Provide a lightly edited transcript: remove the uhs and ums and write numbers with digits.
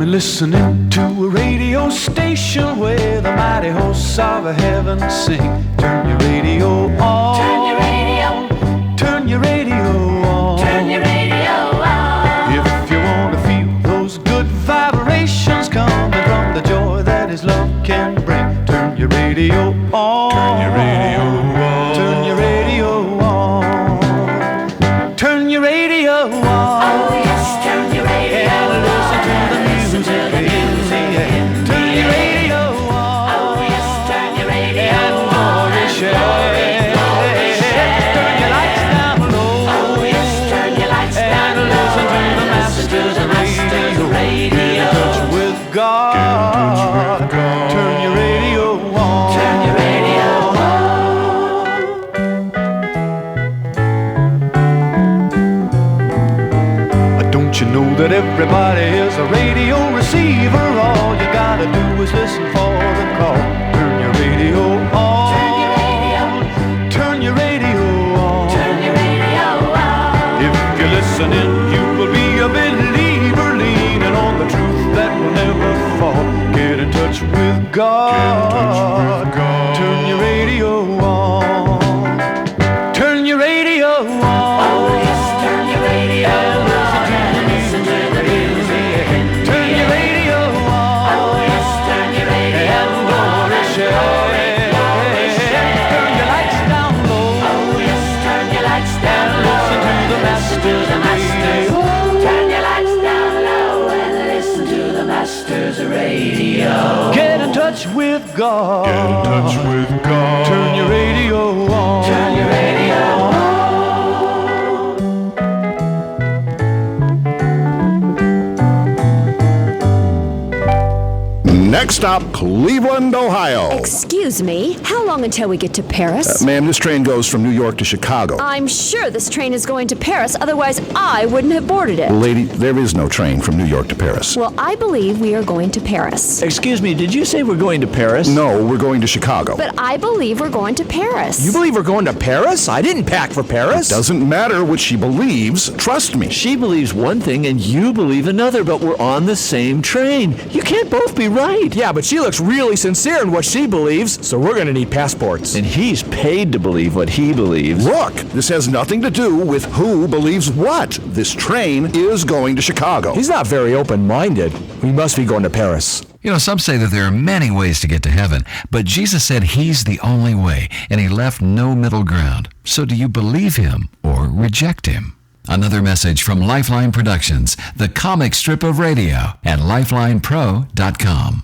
been listening to a radio station where the mighty hosts of heaven sing. Turn your radio on. Turn your radio. Turn your radio on. Turn your radio on. If you want to feel those good vibrations coming from the joy that His love can bring, turn your radio on. Turn your radio on. Turn your radio on. Turn your radio on. Oh yes, turn your radio And listen to the music. Turn your radio on. Oh yes, turn your radio And glory share. Turn your lights down low. Oh yes, turn your lights down And listen to the masters of radio. Get in touch with God. Turn your radio on. Turn your radio Don't you know that everybody is a radio receiver? All you gotta do is listen for the call. Turn your radio on. Turn your radio. Turn your radio on. Turn your radio on. If you're listening, you will be a believer, leaning on the truth that will never fall. Get in touch with God. Turn your radio on. Turn your radio on. Oh yes, turn your radio on. And listen to the music. Turn your radio on. Oh yes, turn your radio And on. glory share. Turn your lights down low. Oh yes, turn your lights down And low. listen to the masters of radio. Turn your lights down low and listen to the masters of radio. Get in touch with God. Get in touch with God. Turn your radio on. Turn your radio on. Next stop, Cleveland, Ohio. Excuse me, how long until we get to Paris? Ma'am, this train goes from New York to Chicago. I'm sure this train is going to Paris, otherwise I wouldn't have boarded it. Lady, there is no train from New York to Paris. Well, I believe we are going to Paris. Excuse me, did you say we're going to Paris? No, we're going to Chicago. But I believe we're going to Paris. You believe we're going to Paris? I didn't pack for Paris. Doesn't matter what she believes, trust me. She believes one thing and you believe another, but we're on the same train. You can't both be right. Yeah, but she looks really sincere in what she believes, so we're going to need passports. And he's paid to believe what he believes. Look, this has nothing to do with who believes what. This train is going to Chicago. He's not very open-minded. We must be going to Paris. You know, some say that there are many ways to get to heaven, but Jesus said He's the only way, and He left no middle ground. So do you believe Him or reject Him? Another message from Lifeline Productions, the comic strip of radio, at lifelinepro.com.